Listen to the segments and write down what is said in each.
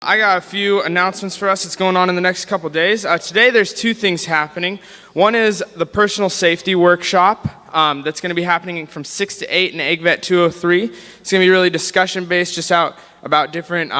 I got a few announcements for us that's going on in the next couple days. Today there's two things happening. One is the personal safety workshop that's going to be happening from 6 to 8 in AgVet 203. It's going to be really discussion based, just out about different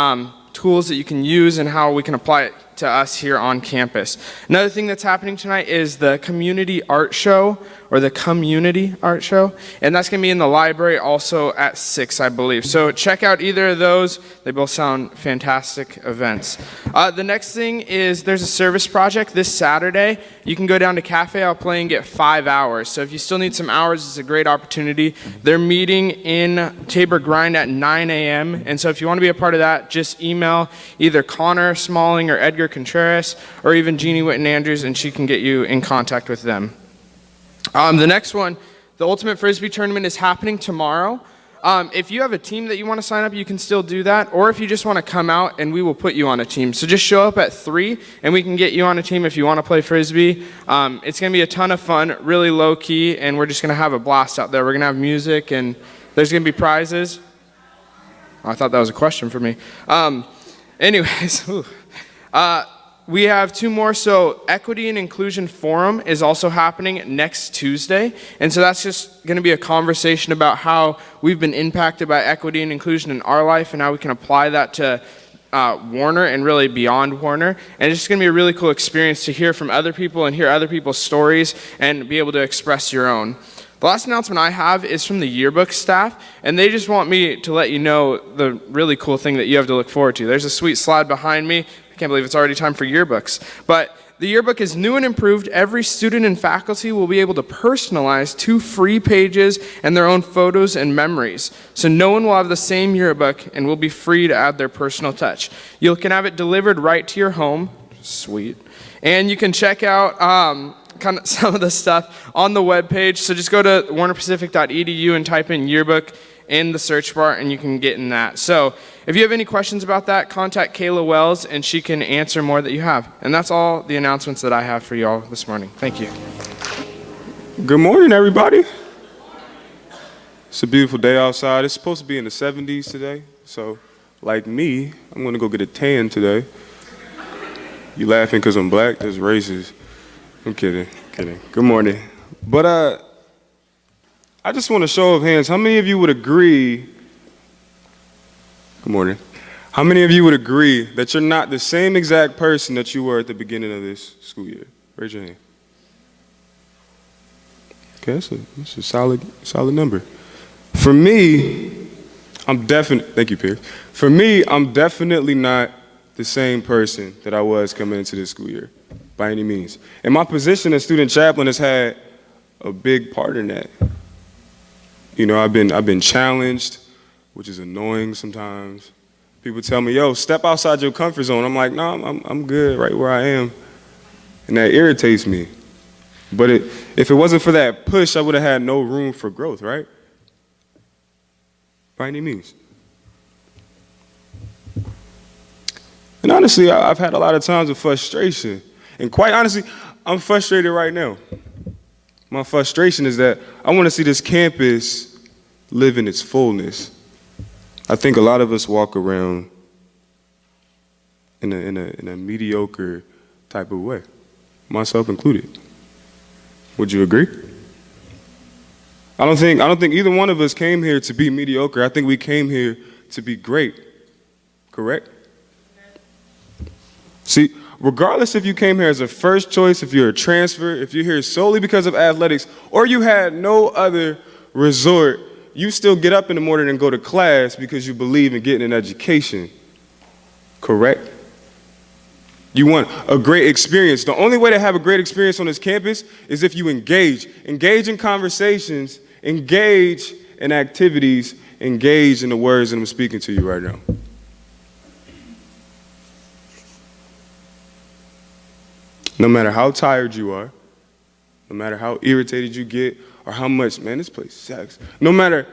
tools that you can use and how we can apply it to us here on campus. Another thing that's happening tonight is the community art show, and that's going to be in the library also at 6, I believe. So check out either of those. They both sound fantastic events. The next thing is there's a service project this Saturday. You can go down to Cafe I'll Play and get 5 hours. So if you still need some hours, it's a great opportunity. They're meeting in Tabor Grind at 9 a.m. And so if you want to be a part of that, just email either Connor Smalling or Edgar Contreras or even Jeannie Witten Andrews, and she can get you in contact with them. The next one, the Ultimate Frisbee Tournament, is happening tomorrow. If you have a team that you want to sign up, you can still do that. Or if you just want to come out, and we will put you on a team. So just show up at 3, and we can get you on a team if you want to play Frisbee. It's going to be a ton of fun, really low key, and we're just going to have a blast out there. We're going to have music, and there's going to be prizes. Oh, I thought that was a question for me. Anyways, we have 2 more. So Equity and Inclusion Forum is also happening next Tuesday. And so that's just going to be a conversation about how we've been impacted by equity and inclusion in our life and how we can apply that to Warner and really beyond Warner. And it's just going to be a really cool experience to hear from other people and hear other people's stories and be able to express your own. The last announcement I have is from the yearbook staff, and they just want me to let you know the really cool thing that you have to look forward to. There's a sweet slide behind me. I can't believe it's already time for yearbooks. But the yearbook is new and improved. Every student and faculty will be able to personalize 2 free pages and their own photos and memories. So no one will have the same yearbook and will be free to add their personal touch. You can have it delivered right to your home. Sweet. And you can check out kind of some of the stuff on the webpage. So just go to warnerpacific.edu and type in yearbook in the search bar, and you can get in that. So if you have any questions about that, contact Kayla Wells, and she can answer more that you have. And that's all the announcements that I have for you all this morning. Thank you. Good morning, everybody. It's a beautiful day outside. It's supposed to be in the 70s today. So, like me, I'm going to go get a tan today. You laughing because I'm black? That's racist. I'm kidding. Good morning. But I just want to show of hands. How many of you would agree? Good morning. How many of you would agree that you're not the same exact person that you were at the beginning of this school year? Raise your hand. Okay, that's a solid number. For me, thank you, Pierce. For me, I'm definitely not the same person that I was coming into this school year, by any means. And my position as student chaplain has had a big part in that. You know, I've been challenged, which is annoying sometimes. People tell me, yo, step outside your comfort zone. I'm like, no, I'm good right where I am. And that irritates me. But if it wasn't for that push, I would have had no room for growth, right? By any means. And honestly, I've had a lot of times of frustration. And quite honestly, I'm frustrated right now. My frustration is that I want to see this campus live in its fullness. I think a lot of us walk around in a mediocre type of way, myself included. Would you agree? I don't think either one of us came here to be mediocre. I think we came here to be great. Correct? See, regardless if you came here as a first choice, if you're a transfer, if you're here solely because of athletics, or you had no other resort, you still get up in the morning and go to class because you believe in getting an education. Correct? You want a great experience. The only way to have a great experience on this campus is if you engage. Engage in conversations, engage in activities, engage in the words that I'm speaking to you right now. No matter how tired you are, no matter how irritated you get, or how much, man, this place sucks. No matter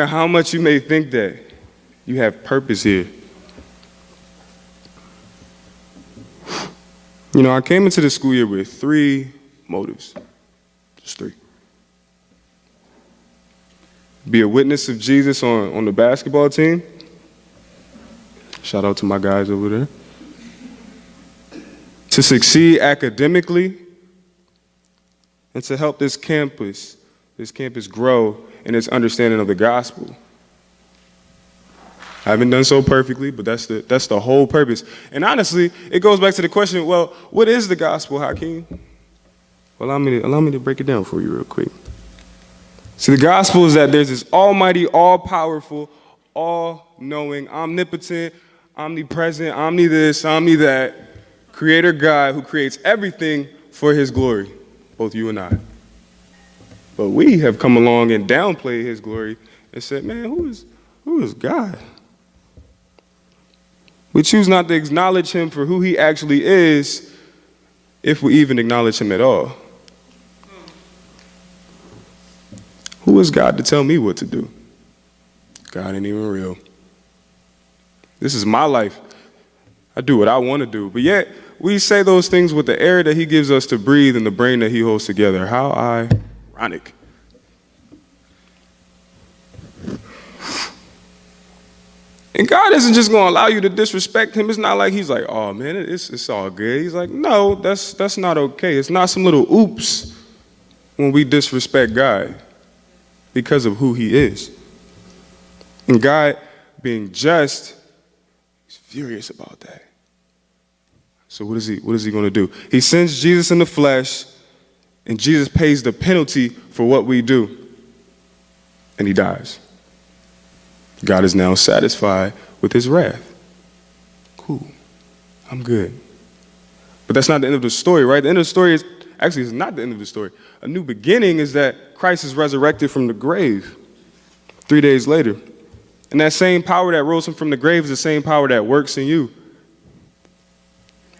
how much you may think that, you have purpose here. You know, I came into the school year with 3 motives, just 3. Be a witness of Jesus on the basketball team, Shout out to my guys over there. To succeed academically and to help this campus grow in its understanding of the gospel. I haven't done so perfectly, but that's the whole purpose. And honestly, it goes back to the question, well, what is the gospel, Hakeem? Well, allow me to break it down for you real quick. See, the gospel is that there's this almighty, all-powerful, all-knowing, omnipotent, omnipresent, omni-this, omni-that, creator God who creates everything for his glory, both you and I. But we have come along and downplayed his glory and said, man, who is God? We choose not to acknowledge him for who he actually is, if we even acknowledge him at all. Who is God to tell me what to do? God ain't even real. This is my life. I do what I want to do. But yet, we say those things with the air that he gives us to breathe and the brain that he holds together. How ironic. And God isn't just going to allow you to disrespect him. It's not like he's like, oh, man, it's all good. He's like, no, that's not okay. It's not some little oops when we disrespect God because of who he is. And God, being just, he's furious about that. So what is he going to do? He sends Jesus in the flesh, and Jesus pays the penalty for what we do, and he dies. God is now satisfied with his wrath. Cool. I'm good. But that's not the end of the story, right? The end of the story is, actually, it's not the end of the story. A new beginning is that Christ is resurrected from the grave 3 days later. And that same power that rose him from the grave is the same power that works in you.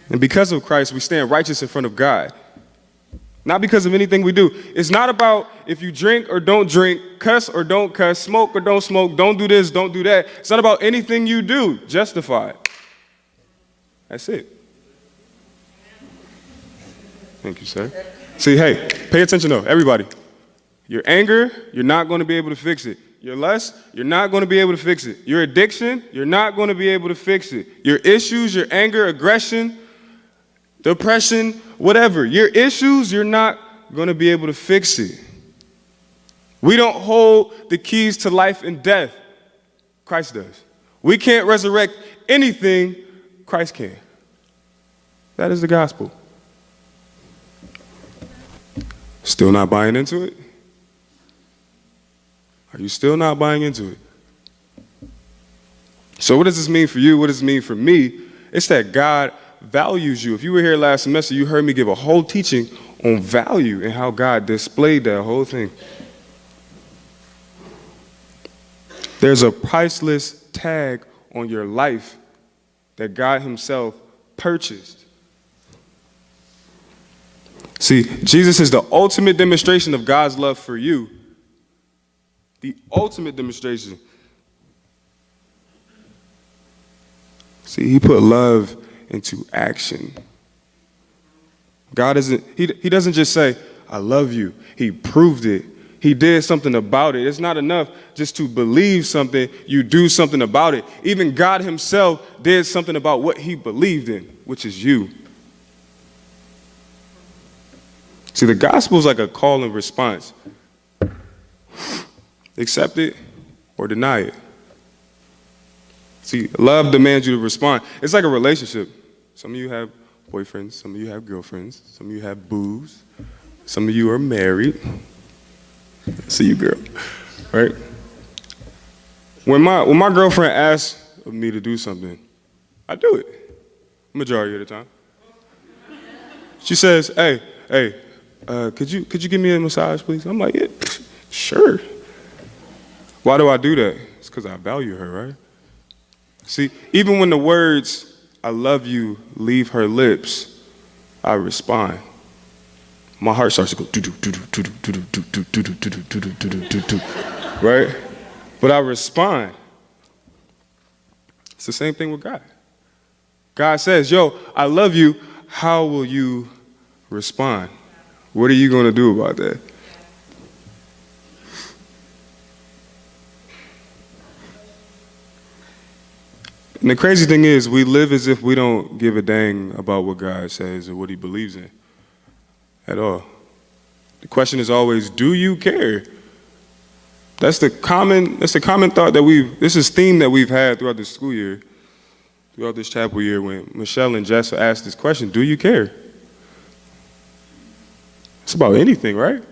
And because of Christ, we stand righteous in front of God. Not because of anything we do. It's not about if you drink or don't drink, cuss or don't cuss, smoke or don't smoke, don't do this, don't do that. It's not about anything you do. Justified. That's it. Thank you, sir. See, hey, pay attention though, everybody. Your anger, you're not going to be able to fix it. Your lust, you're not going to be able to fix it. Your addiction, you're not going to be able to fix it. Your issues, your anger, aggression, depression, whatever. Your issues, you're not going to be able to fix it. We don't hold the keys to life and death. Christ does. We can't resurrect anything. Christ can. That is the gospel. Still not buying into it? Are you still not buying into it? So what does this mean for you? What does it mean for me? It's that God values you. If you were here last semester, you heard me give a whole teaching on value and how God displayed that whole thing. There's a priceless tag on your life that God himself purchased. See, Jesus is the ultimate demonstration of God's love for you. The ultimate demonstration. See, he put love into action. God he doesn't just say, I love you. He proved it. He did something about it. It's not enough just to believe something. You do something about it. Even God himself did something about what he believed in, which is you. See, the gospel is like a call and response. Accept it or deny it. See, love demands you to respond. It's like a relationship. Some of you have boyfriends, some of you have girlfriends, some of you have boos, some of you are married. See you, girl. Right? When my girlfriend asks of me to do something, I do it. Majority of the time. She says, hey, could you give me a massage, please? I'm like, yeah, sure. Why do I do that? It's because I value her, right? See, even when the words, I love you, leave her lips, I respond. My heart starts to go, right? But I respond. It's the same thing with God. God says, yo, I love you. How will you respond? What are you going to do about that? And the crazy thing is, we live as if we don't give a dang about what God says or what he believes in at all. The question is always, do you care? That's the common thought that this is theme that we've had throughout the school year, throughout this chapel year, when Michelle and Jess asked this question, do you care? It's about anything, right?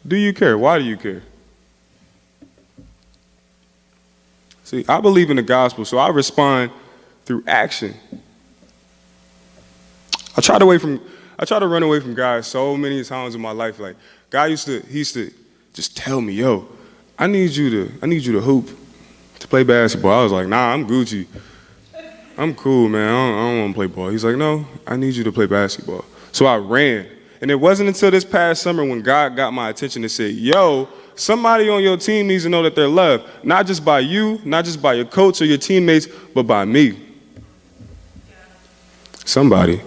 Do you care? Why do you care? See, I believe in the gospel, so I respond through action. I try to run away from God so many times in my life. Like, God he used to just tell me, yo, I need you to hoop, to play basketball. I was like, nah, I'm Gucci. I'm cool, man. I don't want to play ball. He's like, no, I need you to play basketball. So I ran. And it wasn't until this past summer when God got my attention and said, yo, somebody on your team needs to know that they're loved, not just by you, not just by your coach or your teammates, but by me. Somebody.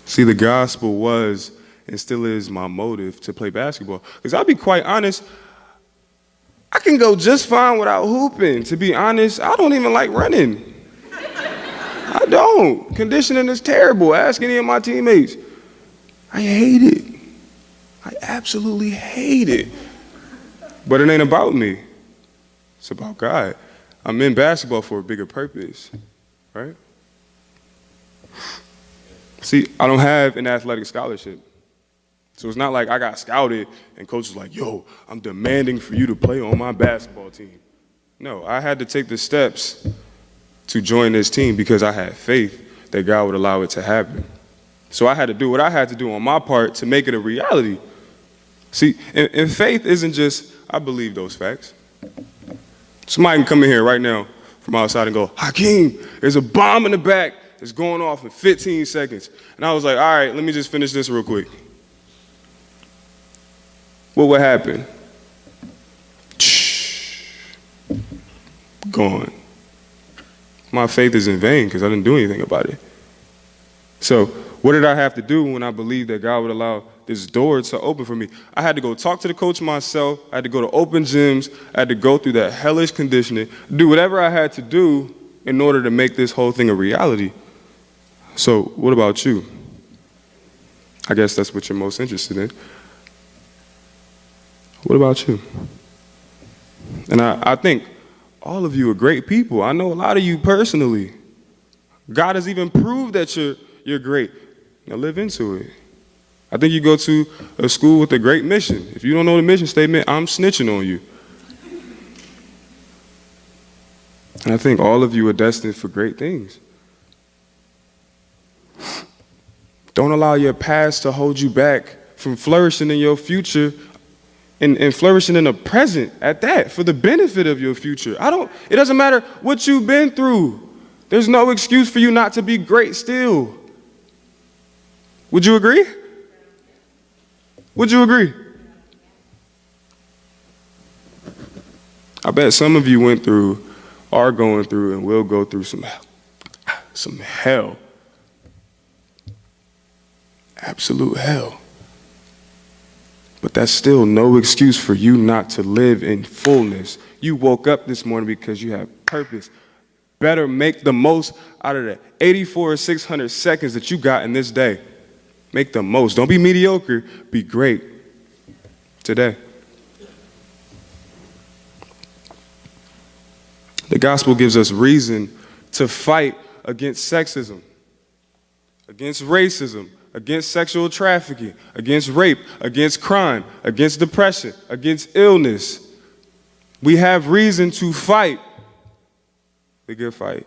See, the gospel was and still is my motive to play basketball. Because I'll be quite honest, I can go just fine without hooping. To be honest, I don't even like running. I don't. Conditioning is terrible. Ask any of my teammates. I hate it. I absolutely hate it. But it ain't about me. It's about God. I'm in basketball for a bigger purpose, right? See, I don't have an athletic scholarship. So it's not like I got scouted and coach was like, yo, I'm demanding for you to play on my basketball team. No, I had to take the steps to join this team because I had faith that God would allow it to happen. So I had to do what I had to do on my part to make it a reality. See, and faith isn't just, I believe those facts. Somebody can come in here right now from outside and go, Hakeem, there's a bomb in the back that's going off in 15 seconds. And I was like, all right, let me just finish this real quick. What would happen? Gone. My faith is in vain because I didn't do anything about it. So what did I have to do when I believed that God would allow this door to open for me? I had to go talk to the coach myself. I had to go to open gyms. I had to go through that hellish conditioning, do whatever I had to do in order to make this whole thing a reality. So what about you? I guess that's what you're most interested in. What about you? And I think all of you are great people. I know a lot of you personally. God has even proved that you're great. Now live into it. I think you go to a school with a great mission. If you don't know the mission statement, I'm snitching on you. And I think all of you are destined for great things. Don't allow your past to hold you back from flourishing in your future and flourishing in the present at that, for the benefit of your future. It doesn't matter what you've been through. There's no excuse for you not to be great still. Would you agree? Would you agree? I bet some of you are going through, and will go through some hell. Absolute hell. But that's still no excuse for you not to live in fullness. You woke up this morning because you have purpose. Better make the most out of the 84 or 600 seconds that you got in this day. Make the most. Don't be mediocre. Be great today. The gospel gives us reason to fight against sexism, against racism, against sexual trafficking, against rape, against crime, against depression, against illness. We have reason to fight the good fight.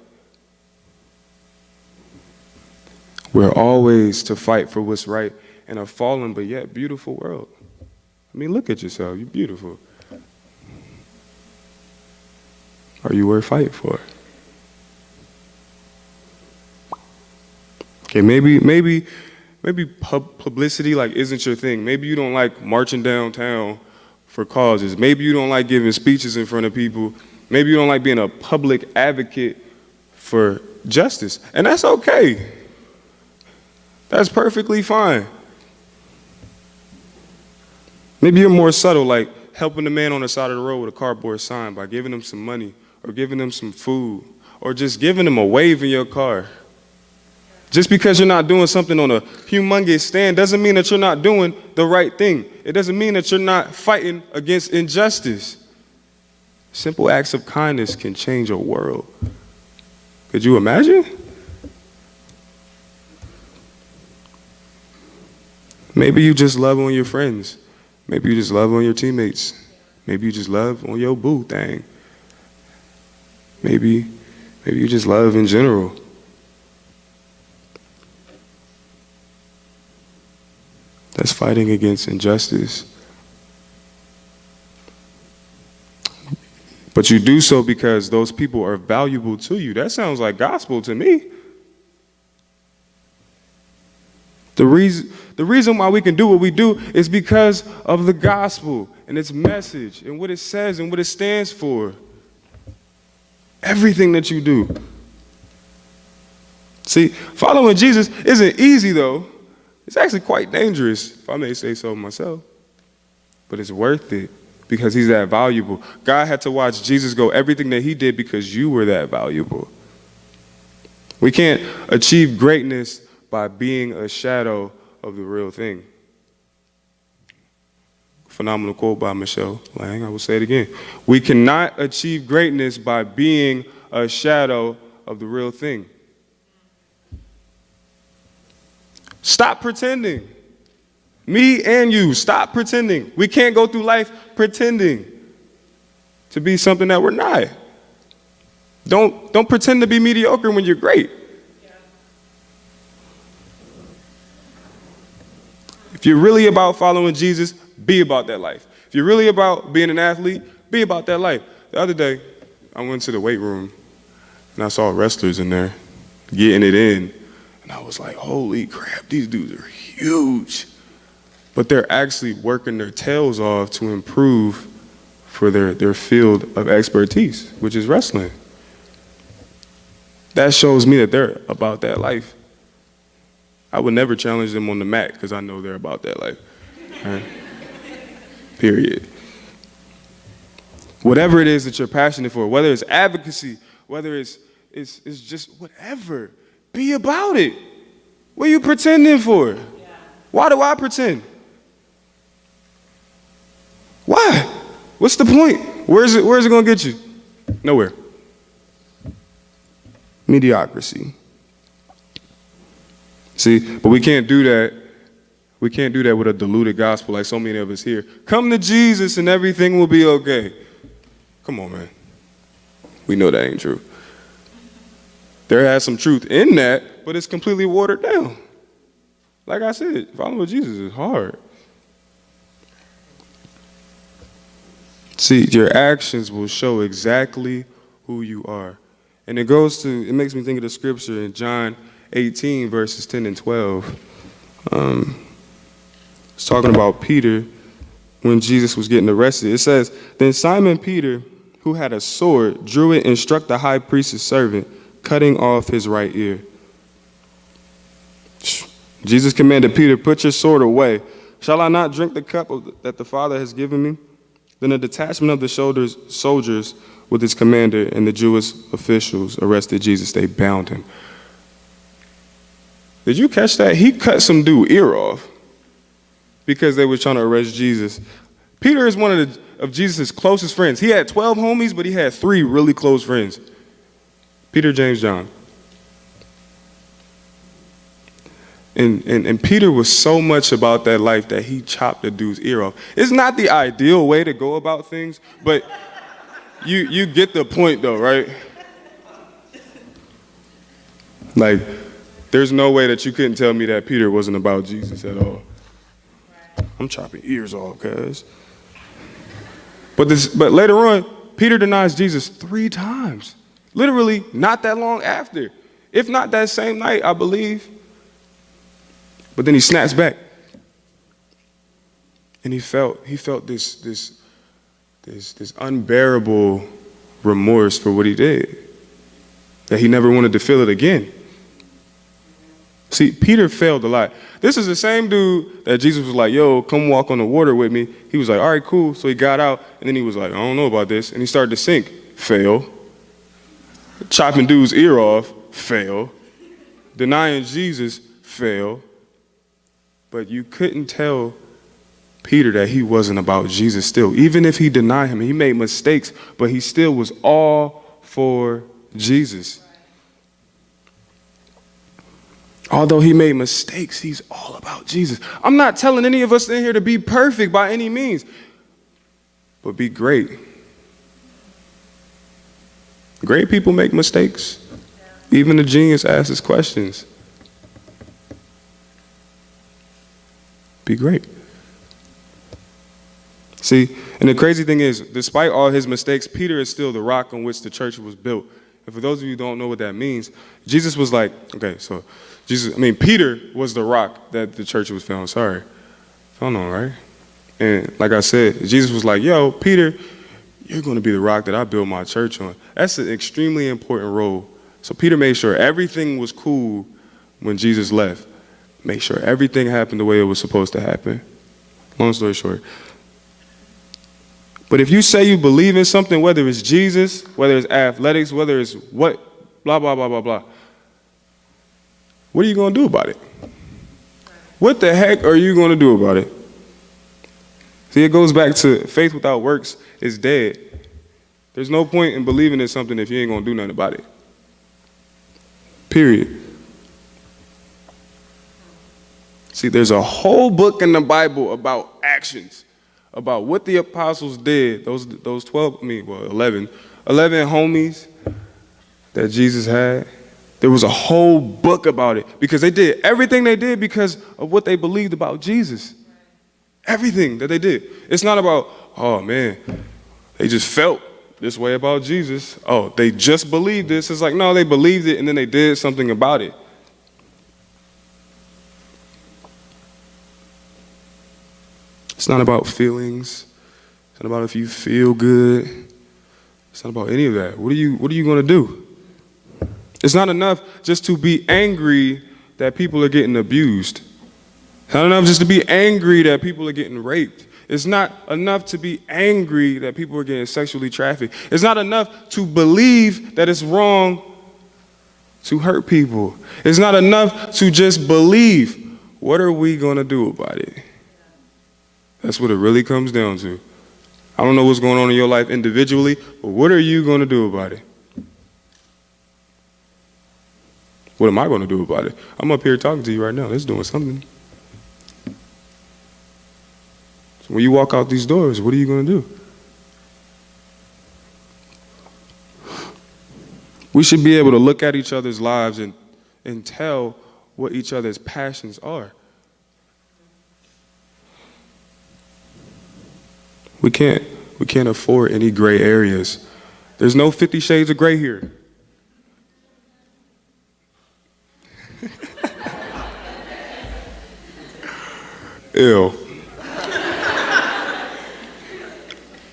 We're always to fight for what's right in a fallen but yet beautiful world. I mean, look at yourself. You're beautiful. Are you worth fighting for? Okay, maybe publicity isn't your thing. Maybe you don't like marching downtown for causes. Maybe you don't like giving speeches in front of people. Maybe you don't like being a public advocate for justice. And that's okay. That's perfectly fine. Maybe you're more subtle, like helping the man on the side of the road with a cardboard sign, by giving him some money or giving him some food or just giving him a wave in your car. Just because you're not doing something on a humongous stand doesn't mean that you're not doing the right thing. It doesn't mean that you're not fighting against injustice. Simple acts of kindness can change a world. Could you imagine? Maybe you just love on your friends. Maybe you just love on your teammates. Maybe you just love on your boo thing. Maybe you just love in general. That's fighting against injustice. But you do so because those people are valuable to you. That sounds like gospel to me. The reason why we can do what we do is because of the gospel and its message and what it says and what it stands for. Everything that you do. See, following Jesus isn't easy though. It's actually quite dangerous, if I may say so myself. But it's worth it because he's that valuable. God had to watch Jesus go everything that he did because you were that valuable. We can't achieve greatness by being a shadow of the real thing. Phenomenal quote by Michelle Lang. I will say it again. We cannot achieve greatness by being a shadow of the real thing. Stop pretending. Me and you, stop pretending. We can't go through life pretending to be something that we're not. Don't pretend to be mediocre when you're great. If you're really about following Jesus, be about that life. If you're really about being an athlete, be about that life. The other day, I went to the weight room and I saw wrestlers in there getting it in. And I was like, holy crap, these dudes are huge. But they're actually working their tails off to improve for their field of expertise, which is wrestling. That shows me that they're about that life. I would never challenge them on the mat because I know they're about that life. Right? Period. Whatever it is that you're passionate for, whether it's advocacy, whether it's just whatever, be about it. What are you pretending for? Yeah. Why do I pretend? Why? What's the point? Where's it going to get you? Nowhere. Mediocrity. See, but we can't do that. We can't do that with a diluted gospel like so many of us here. Come to Jesus and everything will be okay. Come on, man. We know that ain't true. There has some truth in that, but it's completely watered down. Like I said, following Jesus is hard. See, your actions will show exactly who you are. And it makes me think of the scripture in John 18, verses 10 and 12. It's talking about Peter when Jesus was getting arrested. It says, then Simon Peter, who had a sword, drew it and struck the high priest's servant, cutting off his right ear. Jesus commanded Peter, put your sword away. Shall I not drink the cup that the Father has given me? Then a detachment of the soldiers with his commander and the Jewish officials arrested Jesus. They bound him. Did you catch that? He cut some dude's ear off because they were trying to arrest Jesus. Peter is one of Jesus' closest friends. He had 12 homies, but he had 3 really close friends. Peter, James, John. And Peter was so much about that life that he chopped the dude's ear off. It's not the ideal way to go about things, but you get the point though, right? Like, there's no way that you couldn't tell me that Peter wasn't about Jesus at all. I'm chopping ears off, cuz. But later on, Peter denies Jesus 3 times. Literally, not that long after. If not that same night, I believe. But then he snaps back. And he felt this unbearable remorse for what he did. That he never wanted to feel it again. See, Peter failed a lot. This is the same dude that Jesus was like, yo, come walk on the water with me. He was like, all right, cool. So he got out, and then he was like, I don't know about this. And he started to sink. Fail. Chopping dude's ear off. Fail. Denying Jesus. Fail. But you couldn't tell Peter that he wasn't about Jesus still. Even if he denied him, he made mistakes, but he still was all for Jesus. Although he made mistakes, he's all about Jesus. I'm not telling any of us in here to be perfect by any means, but be great. Great people make mistakes. Even the genius asks questions. Be great. See, and the crazy thing is, despite all his mistakes, Peter is still the rock on which the church was built. And for those of you who don't know what that means, Jesus was like, Peter was the rock that the church was found. Sorry. I don't know, right? And like I said, Jesus was like, yo, Peter, you're going to be the rock that I build my church on. That's an extremely important role. So Peter made sure everything was cool when Jesus left. Make sure everything happened the way it was supposed to happen. Long story short. But if you say you believe in something, whether it's Jesus, whether it's athletics, whether it's what, blah, blah, blah, blah, blah, what are you going to do about it? What the heck are you going to do about it? See, it goes back to faith without works is dead. There's no point in believing in something if you ain't going to do nothing about it. Period. See, there's a whole book in the Bible about actions, about what the apostles did, those 11 homies that Jesus had. There was a whole book about it because they did everything they did because of what they believed about Jesus. Everything that they did. It's not about, oh man, they just felt this way about Jesus. Oh, they just believed this. It's like, no, they believed it and then they did something about it. It's not about feelings. It's not about if you feel good. It's not about any of that. What are you going to do? It's not enough just to be angry that people are getting abused. It's not enough just to be angry that people are getting raped. It's not enough to be angry that people are getting sexually trafficked. It's not enough to believe that it's wrong to hurt people. It's not enough to just believe. What are we going to do about it? That's what it really comes down to. I don't know what's going on in your life individually, but what are you going to do about it? What am I going to do about it? I'm up here talking to you right now. It's doing something. So when you walk out these doors, what are you going to do? We should be able to look at each other's lives and tell what each other's passions are. We can't afford any gray areas. There's no 50 shades of gray here. Ew.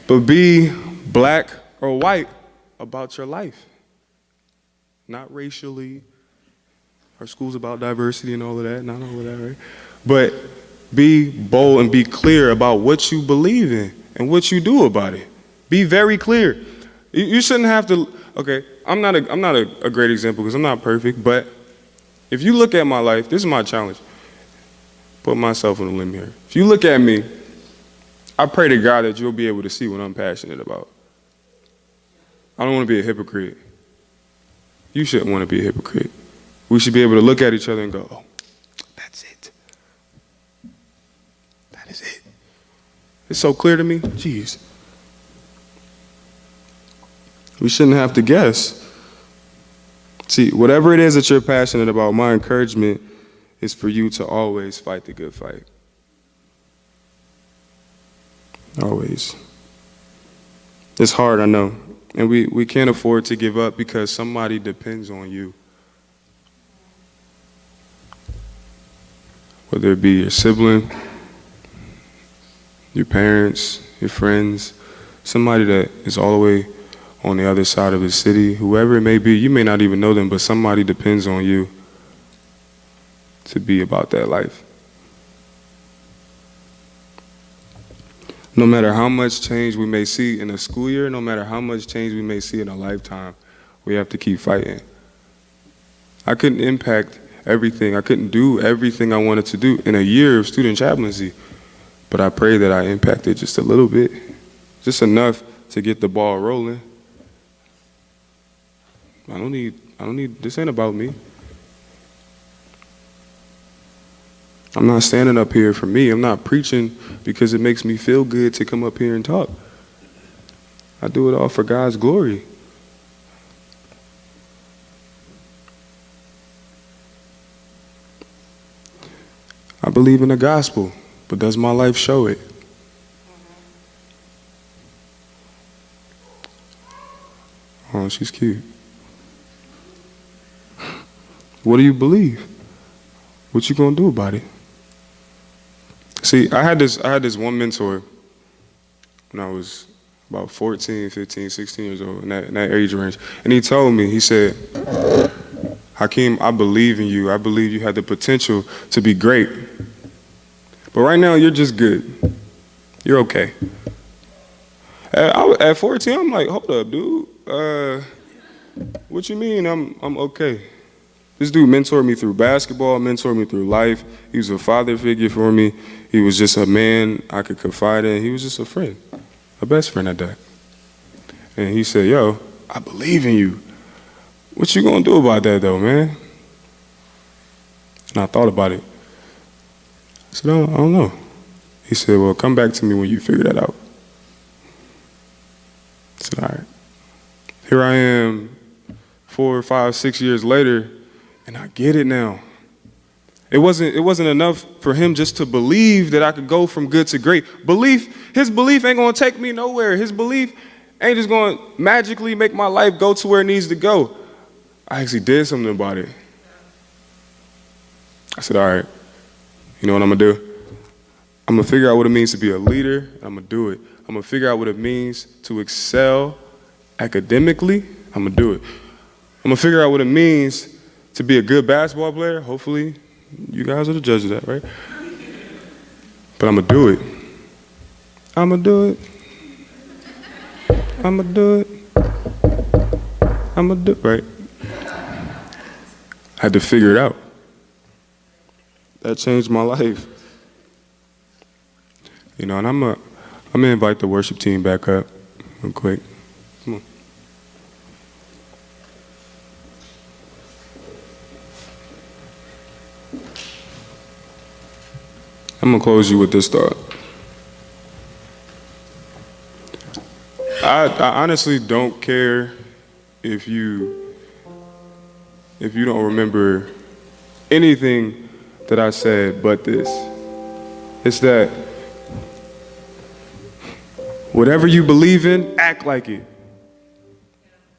But be black or white about your life. Not racially. Our school's about diversity and all of that, not all of that, right? But be bold and be clear about what you believe in and what you do about it. Be very clear. You shouldn't have to, okay, I'm not a great example because I'm not perfect, but if you look at my life, this is my challenge. Put myself on a limb here. If you look at me, I pray to God that you'll be able to see what I'm passionate about. I don't want to be a hypocrite. You shouldn't want to be a hypocrite. We should be able to look at each other and go, oh, that's it. That is it. It's so clear to me. Jeez. We shouldn't have to guess. See, whatever it is that you're passionate about, my encouragement is for you to always fight the good fight. Always. It's hard, I know. And we can't afford to give up because somebody depends on you. Whether it be your sibling, your parents, your friends, somebody that is all the way on the other side of the city, whoever it may be, you may not even know them, but somebody depends on you. to be about that life. No matter how much change we may see in a school year, no matter how much change we may see in a lifetime, we have to keep fighting. I couldn't impact everything. I couldn't do everything I wanted to do in a year of student chaplaincy, but I pray that I impacted just a little bit, just enough to get the ball rolling. I don't need, this ain't about me. I'm not standing up here for me. I'm not preaching because it makes me feel good to come up here and talk. I do it all for God's glory. I believe in the gospel, but does my life show it? Oh, she's cute. What do you believe? What you gonna do about it? See, I had this one mentor when I was about 14, 15, 16 years old, in that age range. And he told me, he said, Hakeem, I believe in you. I believe you have the potential to be great. But right now, you're just good. You're okay. At 14, I'm like, hold up, dude. What you mean I'm okay? This dude mentored me through basketball, mentored me through life. He was a father figure for me. He was just a man I could confide in. He was just a friend, a best friend at that. And he said, yo, I believe in you. What you gonna do about that though, man? And I thought about it. I said, I don't know. He said, well, come back to me when you figure that out. I said, all right. Here I am 4, 5, 6 years later, and I get it now. It wasn't enough for him just to believe that I could go from good to great. His belief ain't gonna take me nowhere. His belief ain't just gonna magically make my life go to where it needs to go. I actually did something about it. I said, all right, you know what I'm gonna do? I'm gonna figure out what it means to be a leader, and I'm gonna do it. I'm gonna figure out what it means to excel academically, I'm gonna do it. I'm gonna figure out what it means to be a good basketball player. Hopefully, you guys are the judge of that, right? But I'm gonna do it. I'm gonna do it. I'm gonna do it. I'm gonna do it, right? I had to figure it out. That changed my life. You know, and I'm gonna invite the worship team back up real quick. Come on. I'm gonna close you with this thought. I honestly don't care if you don't remember anything that I said but this. It's that whatever you believe in, act like it.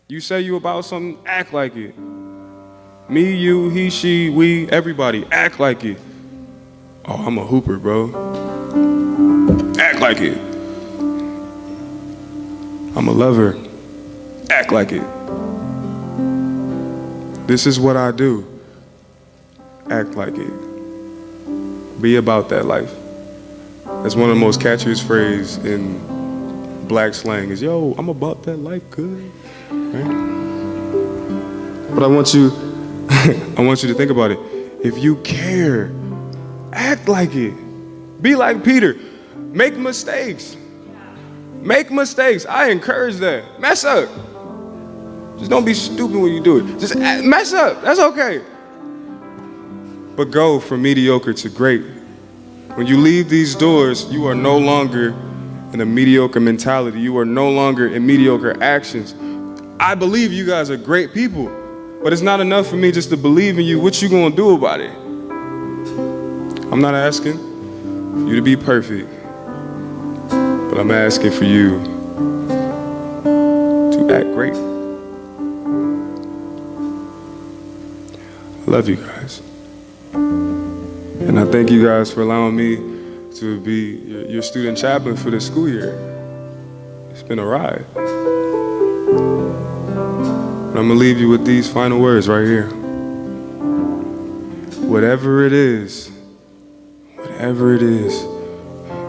You say you about something, act like it. Me, you, he, she, we, everybody, act like it. Oh, I'm a hooper, bro. Act like it. I'm a lover. Act like it. This is what I do. Act like it. Be about that life. That's one of the most catchiest phrases in black slang is, yo, I'm about that life, good. Right? But I want you to think about it. If you care, act like it. Be like Peter. Make mistakes. Make mistakes. I encourage that. Mess up. Just don't be stupid when you do it. Just mess up. That's okay. But go from mediocre to great. When you leave these doors, you are no longer in a mediocre mentality. You are no longer in mediocre actions. I believe you guys are great people, but it's not enough for me just to believe in you. What you gonna do about it? I'm not asking for you to be perfect, but I'm asking for you to act great. I love you guys. And I thank you guys for allowing me to be your student chaplain for this school year. It's been a ride. And I'm gonna leave you with these final words right here. whatever it is,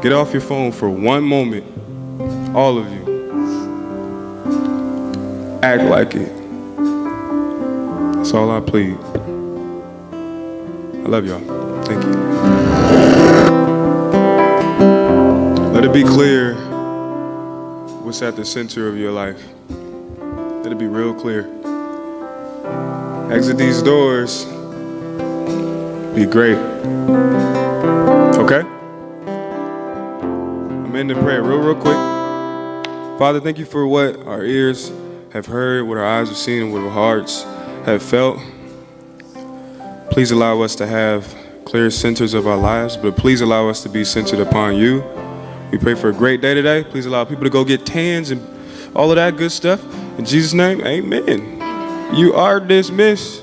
get off your phone for one moment, all of you. Act like it. That's all I plead. I love y'all. Thank you. Let it be clear what's at the center of your life. Let it be real clear. Exit these doors. Be great. Okay? I'm ending prayer real quick. Father, thank you for what our ears have heard, what our eyes have seen, and what our hearts have felt. Please allow us to have clear centers of our lives, but please allow us to be centered upon you. We pray for a great day today. Please allow people to go get tans and all of that good stuff. In Jesus' name, amen. You are dismissed.